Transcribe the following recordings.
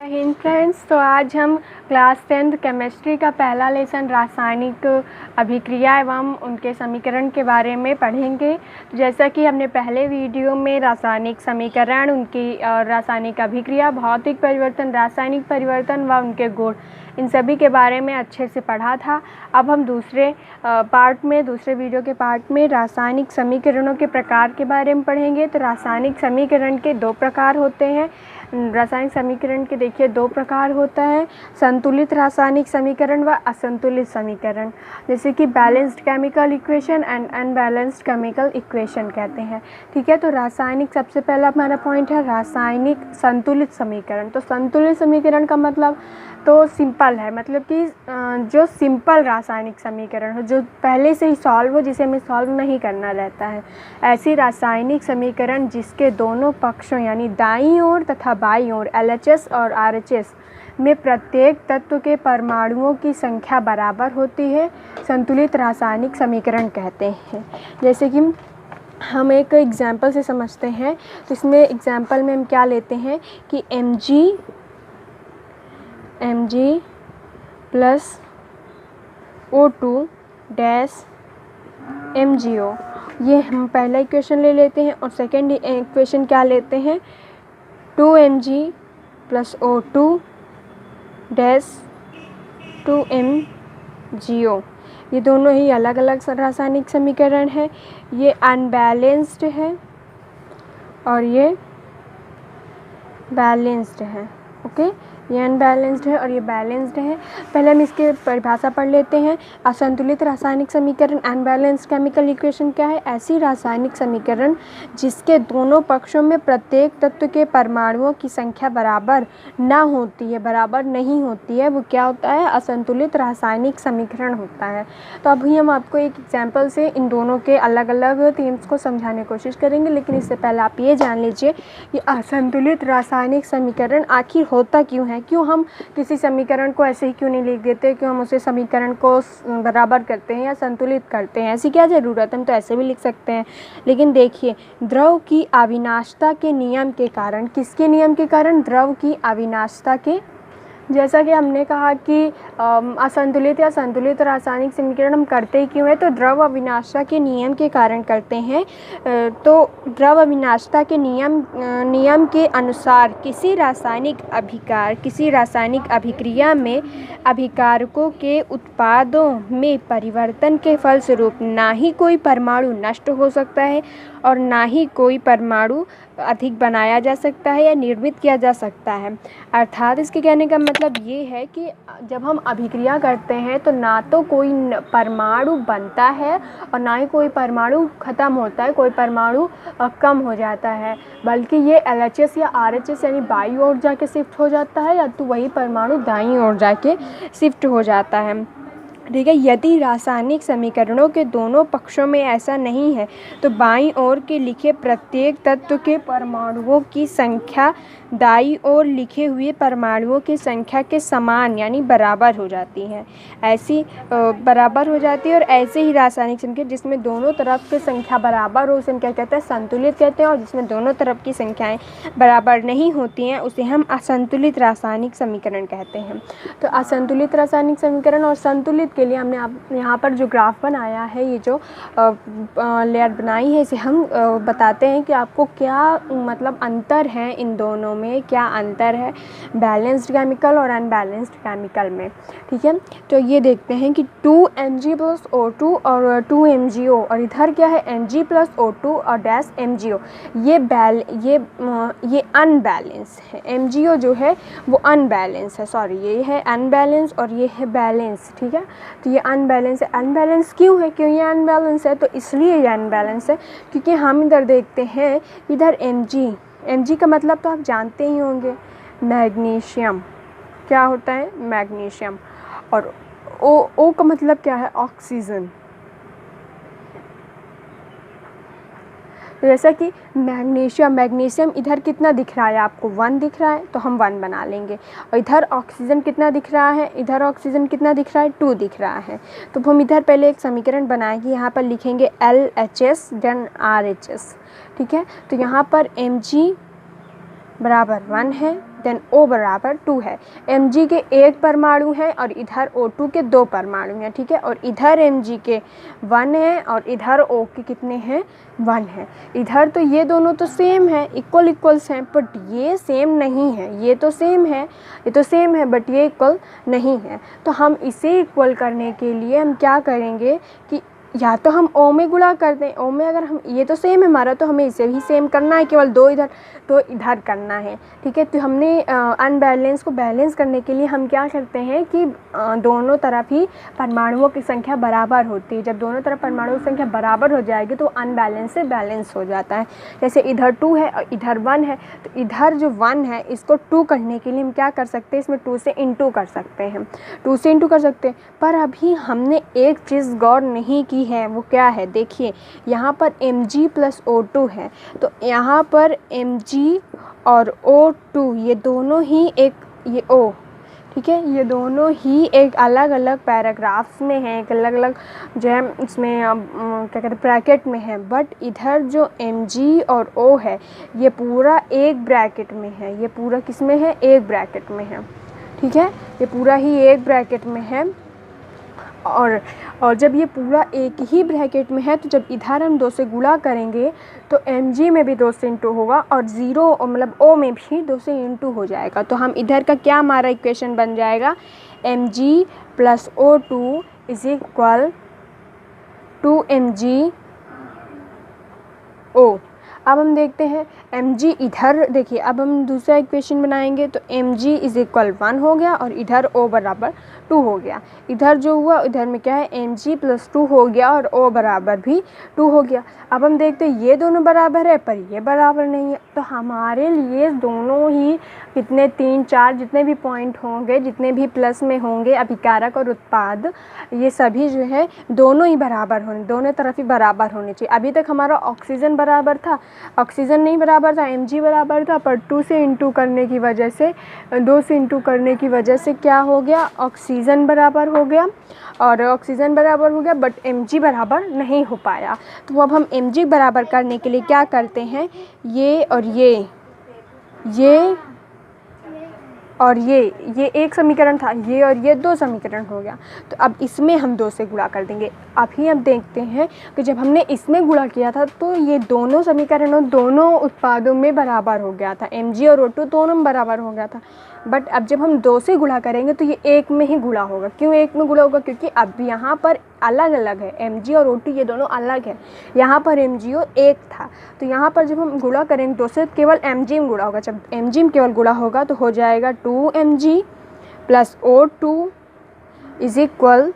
Hind friends, तो आज हम क्लास 10th केमिस्ट्री का पहला लेसन रासायनिक अभिक्रिया एवं उनके समीकरण के बारे में पढ़ेंगे। तो जैसा कि हमने पहले वीडियो में रासायनिक समीकरण, उनकी रासायनिक अभिक्रिया, भौतिक परिवर्तन, रासायनिक परिवर्तन व उनके गुण, इन सभी के बारे में अच्छे से पढ़ा था। अब हम दूसरे वीडियो के पार्ट में रासायनिक समीकरणों के प्रकार के बारे में पढ़ेंगे। तो रासायनिक समीकरण के दो प्रकार होते हैं। रासायनिक समीकरण के देखिए दो प्रकार होता है, संतुलित रासायनिक समीकरण व असंतुलित समीकरण, जैसे कि balanced chemical equation and unbalanced chemical equation कहते हैं। ठीक है, तो रासायनिक सबसे पहला हमारा पॉइंट है रासायनिक संतुलित समीकरण। तो संतुलित समीकरण का मतलब तो सिंपल है, मतलब कि जो सिंपल रासायनिक समीकरण हो, जो पहले से ही सॉल्व हो, जिसे हमें सॉल्व नहीं करना रहता है, ऐसी रासायनिक समीकरण जिसके दोनों पक्षों यानी दाईं ओर तथा बाईं ओर LHS और RHS में प्रत्येक तत्व के परमाणुओं की संख्या बराबर होती है, संतुलित रासायनिक समीकरण कहते हैं। जैसे कि हम एक एग्जाम्पल से समझते हैं। तो इसमें एग्जाम्पल में हम क्या लेते हैं कि Mg plus O2 dash MgO, ये हम पहला इक्वेशन ले लेते हैं। और सेकेंड इक्वेशन क्या लेते हैं, 2Mg plus O2 dash 2MgO। ये दोनों ही अलग अलग रासायनिक समीकरण है। ये अनबैलेंस्ड है और ये बैलेंस्ड है। ओके, ये अनबैलेंस्ड है और ये बैलेंस्ड है। पहले हम इसके परिभाषा पढ़ लेते हैं। असंतुलित रासायनिक समीकरण, अनबैलेंस्ड केमिकल इक्वेशन क्या है, ऐसी रासायनिक समीकरण जिसके दोनों पक्षों में प्रत्येक तत्व के परमाणुओं की संख्या बराबर ना होती है, बराबर नहीं होती है, वो क्या होता है, असंतुलित रासायनिक समीकरण होता है। तो अभी हम आपको एक एग्जाम्पल से इन दोनों के अलग अलग थीम्स को समझाने की कोशिश करेंगे। लेकिन इससे पहले आप ये जान लीजिए कि असंतुलित रासायनिक समीकरण आखिर होता क्यों है, क्यों हम किसी समीकरण को ऐसे ही क्यों नहीं लिख देते, क्यों हम उसे समीकरण को बराबर करते हैं या संतुलित करते हैं, ऐसी क्या ज़रूरत है, हम तो ऐसे भी लिख सकते हैं। लेकिन देखिए, द्रव की अविनाशता के नियम के कारण, किसके नियम के कारण, द्रव की अविनाशता के, जैसा कि हमने कहा कि असंतुलित या संतुलित रासायनिक समीकरण हम करते ही क्यों है, तो द्रव अविनाशता के नियम के कारण करते हैं। तो द्रव अविनाशता के नियम के अनुसार किसी रासायनिक अभिक्रिया में अभिकारकों के उत्पादों में परिवर्तन के फलस्वरूप ना ही कोई परमाणु नष्ट हो सकता है और ना ही कोई परमाणु अधिक बनाया जा सकता है या निर्मित किया जा सकता है। अर्थात इसके कहने का मतलब ये है कि जब हम अभिक्रिया करते हैं तो ना तो कोई परमाणु बनता है और ना ही कोई परमाणु ख़त्म होता है, कोई परमाणु कम हो जाता है, बल्कि ये LHS या RHS यानी बाईं ओर जाके शिफ्ट हो जाता है या तो वही परमाणु दाईं ओर जाके शिफ्ट हो जाता है। ठीक है, यदि रासायनिक समीकरणों के दोनों पक्षों में ऐसा नहीं है तो बाईं ओर के लिखे प्रत्येक तत्व के परमाणुओं की संख्या दाईं ओर लिखे हुए परमाणुओं की संख्या के समान यानी बराबर हो जाती है। बराबर हो जाती है। और ऐसे ही रासायनिक समीकरण जिसमें दोनों तरफ की संख्या बराबर हो, उसे हम क्या कहते हैं, संतुलित कहते हैं। और जिसमें दोनों तरफ की संख्याएँ बराबर नहीं होती हैं उसे हम असंतुलित रासायनिक समीकरण कहते हैं। तो असंतुलित रासायनिक समीकरण और संतुलित के लिए हमने यहाँ पर जो ग्राफ बनाया है, ये जो लेयर बनाई है, इसे हम बताते हैं कि आपको क्या मतलब अंतर है, इन दोनों में क्या अंतर है बैलेंस्ड केमिकल और अनबैलेंस्ड केमिकल में। ठीक है, तो ये देखते हैं कि 2Mg प्लस O2 और 2MgO, और इधर क्या है, Mg प्लस O2 और डैश MgO, ये अनबैलेंस है। MgO जो है वो अनबैलेंस है, सॉरी, ये है अनबैलेंस और ये है बैलेंस। ठीक है, तो ये अनबैलेंस है। अनबैलेंस क्यों है, क्यों ये अनबैलेंस है, तो इसलिए ये अनबैलेंस है क्योंकि हम इधर देखते हैं, इधर Mg का मतलब तो आप जानते ही होंगे, मैग्नीशियम। क्या होता है, मैग्नीशियम। और O का मतलब क्या है, ऑक्सीजन। जैसा कि मैग्नीशियम इधर कितना दिख रहा है आपको, 1 दिख रहा है, तो हम 1 बना लेंगे। और इधर ऑक्सीजन कितना दिख रहा है, इधर ऑक्सीजन कितना दिख रहा है, 2 दिख रहा है। तो हम इधर पहले एक समीकरण बनाएंगे, यहाँ पर लिखेंगे LHS देन RHS। ठीक है, तो यहाँ पर Mg बराबर 1 है, देन O बराबर 2 है। Mg के 1 परमाणु हैं और इधर O2 के 2 परमाणु हैं, ठीक है। और इधर Mg के 1 है और इधर O के कितने हैं, 1 है। इधर तो ये दोनों तो सेम है, इक्वल्स हैं, बट ये सेम नहीं है। ये तो सेम है, ये तो सेम है, बट ये इक्वल नहीं है। तो हम इसे इक्वल करने के लिए हम क्या करेंगे कि या तो हम O में गुणा कर दें। O में अगर हम, ये तो सेम है हमारा, तो हमें इसे भी सेम करना है, केवल 2 इधर तो इधर करना है, ठीक है। तो हमने अनबैलेंस को बैलेंस करने के लिए हम क्या करते हैं कि दोनों तरफ ही परमाणुओं की संख्या बराबर होती है। जब दोनों तरफ परमाणुओं की संख्या बराबर हो जाएगी तो अनबैलेंस से बैलेंस हो जाता है। जैसे इधर 2 है और इधर 1 है, तो इधर जो 1 है इसको 2 करने के लिए हम क्या कर सकते हैं, इसमें 2 से इंटू कर सकते हैं, 2 से इंटू कर सकते हैं। पर अभी हमने एक चीज़ गौर नहीं की है, वो क्या है, देखिए यहाँ पर Mg प्लस O2 है, तो यहाँ पर Mg और O2 ये दोनों ही एक, ये O, ठीक है, ये दोनों ही एक अलग अलग पैराग्राफ्स में हैं, एक अलग अलग जो है इसमें क्या कहते हैं ब्रैकेट में है। बट इधर जो Mg और O है ये पूरा एक ब्रैकेट में है, ये पूरा किस में है, एक ब्रैकेट में है, ठीक है, ये पूरा ही एक ब्रैकेट में है। और जब ये पूरा एक ही ब्रैकेट में है तो जब इधर हम 2 से गुणा करेंगे तो Mg में भी 2 से इंटू होगा और ज़ीरो मतलब O में भी 2 से इंटू हो जाएगा। तो हम इधर का क्या हमारा इक्वेशन बन जाएगा, Mg plus O2 is equal to Mg O। अब हम देखते हैं Mg इधर, देखिए अब हम दूसरा इक्वेशन बनाएंगे तो Mg इज इक्वल 1 हो गया और इधर O बराबर 2 हो गया। इधर जो हुआ इधर में क्या है, Mg प्लस 2 हो गया और O बराबर भी 2 हो गया। अब हम देखते हैं ये दोनों बराबर है पर ये बराबर नहीं है, तो हमारे लिए दोनों ही कितने 3 4 जितने भी पॉइंट होंगे, जितने भी प्लस में होंगे अभिकारक और उत्पाद, ये सभी जो है दोनों ही बराबर होने, दोनों तरफ ही बराबर होने चाहिए। अभी तक हमारा ऑक्सीजन बराबर था, ऑक्सीजन नहीं बराबर था, Mg बराबर था, पर 2 से इंटू करने की वजह से, 2 से इंटू करने की वजह से क्या हो गया, ऑक्सीजन बराबर हो गया। और ऑक्सीजन बराबर हो गया बट Mg बराबर नहीं हो पाया। तो अब हम Mg बराबर करने के लिए क्या करते हैं, ये और ये और ये एक समीकरण था, ये और ये 2 समीकरण हो गया। तो अब इसमें हम 2 से गुणा कर देंगे। अभी हम देखते हैं कि जब हमने इसमें गुणा किया था तो ये दोनों समीकरणों दोनों उत्पादों में बराबर हो गया था, Mg और O2 दोनों में बराबर हो गया था। बट अब जब हम 2 से गुणा करेंगे तो ये एक में ही गुणा होगा। क्यों एक में गुणा होगा, क्योंकि अब यहाँ पर अलग अलग है, Mg और O2 ये दोनों अलग है, यहाँ पर MgO एक था। तो यहाँ पर जब हम गुणा करेंगे 2 से केवल Mg में गुणा होगा, जब Mg में केवल गुणा होगा तो हो जाएगा 2Mg plus O2 is equal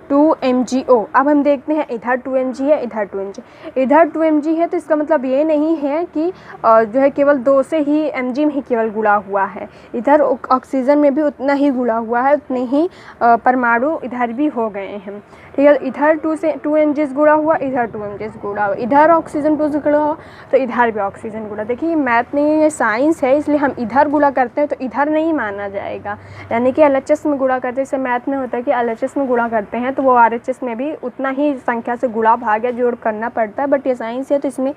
2MgO। अब हम देखते हैं इधर 2Mg है, इधर 2Mg, इधर 2Mg है, तो इसका मतलब ये नहीं है कि जो है केवल 2 से ही Mg में ही केवल गुणा हुआ है, इधर ऑक्सीजन में भी उतना ही गुणा हुआ है, उतने ही परमाणु इधर भी हो गए हैं, ठीक है। इधर 2 से 2Mg गुणा हुआ, इधर 2Mg गुणा हुआ, इधर ऑक्सीजन 2 से गुणा हुआ तो इधर भी ऑक्सीजन गुणा। देखिए ये मैथ नहीं है, ये साइंस है, इसलिए हम इधर गुणा करते हैं तो इधर नहीं माना जाएगा। यानी कि LHS में गुणा करते हैं, जैसे मैथ में होता है कि LHS में गुणा करते हैं तो वो RHS में भी उतना ही संख्या से गुणा भाग या जोड़ करना पड़ता है। बट ये साइंस है तो इसमें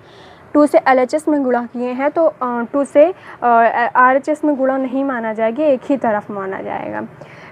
2 से LHS में गुणा किए हैं तो 2 से RHS में गुणा नहीं माना जाएगा, एक ही तरफ माना जाएगा,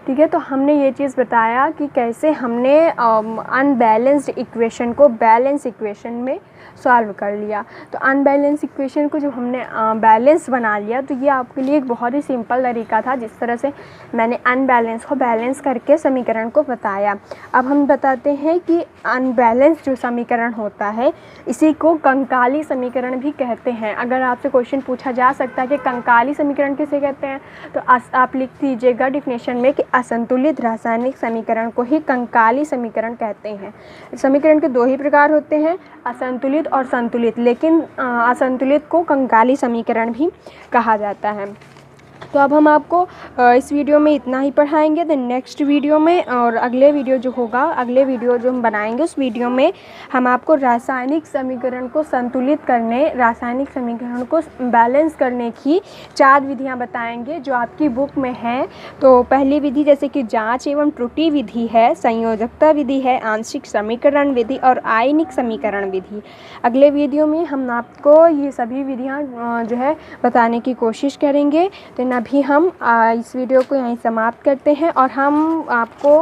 ठीक है। तो हमने ये चीज़ बताया कि कैसे हमने अनबैलेंस्ड इक्वेशन को बैलेंस इक्वेशन में सॉल्व कर लिया। तो अनबैलेंस इक्वेशन को जब हमने बैलेंस बना लिया तो ये आपके लिए एक बहुत ही सिंपल तरीका था जिस तरह से मैंने अनबैलेंस को बैलेंस करके समीकरण को बताया। अब हम बताते हैं कि अनबैलेंस जो समीकरण होता है इसी को कंकाली समीकरण भी कहते हैं। अगर आपसे क्वेश्चन पूछा जा सकता है कि कंकाली समीकरण किसे कहते हैं तो आप लिख दीजिएगा डिफिनेशन में कि असंतुलित रासायनिक समीकरण को ही कंकाली समीकरण कहते हैं। समीकरण के 2 ही प्रकार होते हैं, असंतुलित और संतुलित, लेकिन असंतुलित को कंकाली समीकरण भी कहा जाता है। तो अब हम आपको इस वीडियो में इतना ही पढ़ाएंगे। द नेक्स्ट वीडियो में और अगले वीडियो जो होगा, अगले वीडियो जो हम बनाएंगे उस वीडियो में हम आपको रासायनिक समीकरण को संतुलित करने, रासायनिक समीकरण को बैलेंस करने की 4 विधियां बताएंगे जो आपकी बुक में हैं। तो पहली विधि जैसे कि जांच एवं त्रुटि विधि है, संयोजकता विधि है, आंशिक समीकरण विधि और आयनिक समीकरण विधि। अगले वीडियो में हम आपको ये सभी विधियाँ जो है बताने की कोशिश करेंगे। तो अभी हम इस वीडियो को यहीं समाप्त करते हैं और हम आपको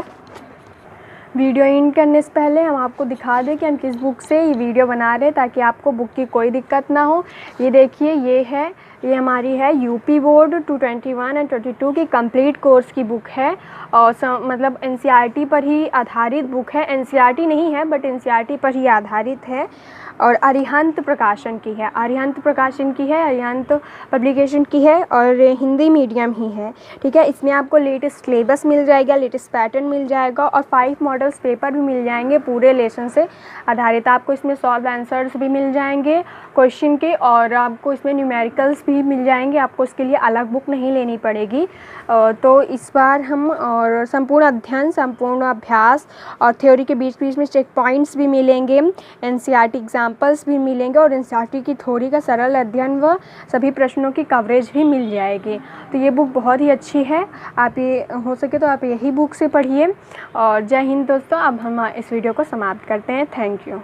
वीडियो एंड करने से पहले हम आपको दिखा दें कि हम किस बुक से ये वीडियो बना रहे हैं ताकि आपको बुक की कोई दिक्कत ना हो। ये देखिए, ये हमारी है यूपी बोर्ड 221 एंड 22 की कंप्लीट कोर्स की बुक है और मतलब एनसीईआरटी पर ही आधारित बुक है। एनसीईआरटी नहीं है बट एनसीईआरटी पर ही आधारित है और अरिहंत प्रकाशन की है, अरिहंत प्रकाशन की है, अरिहंत पब्लिकेशन की है और हिंदी मीडियम ही है। ठीक है, इसमें आपको लेटेस्ट सिलेबस मिल जाएगा, लेटेस्ट पैटर्न मिल जाएगा और 5 मॉडल्स पेपर भी मिल जाएंगे पूरे लेसन से आधारित। आपको इसमें सॉल्व आंसर्स भी मिल जाएंगे क्वेश्चन के और आपको इसमें न्यूमेरिकल्स भी मिल जाएंगे। आपको इसके लिए अलग बुक नहीं लेनी पड़ेगी। तो इस बार हम और संपूर्ण अध्ययन, संपूर्ण अभ्यास और थ्योरी के बीच बीच में चेक पॉइंट्स भी मिलेंगे, एनसीईआरटी एग्जाम्पल्स भी मिलेंगे और एनसीईआरटी की थ्योरी का सरल अध्ययन व सभी प्रश्नों की कवरेज भी मिल जाएगी। तो ये बुक बहुत ही अच्छी है, आप ये हो सके तो आप यही बुक से पढ़िए। और जय हिंद दोस्तों। अब हम इस वीडियो को समाप्त करते हैं। Thank you.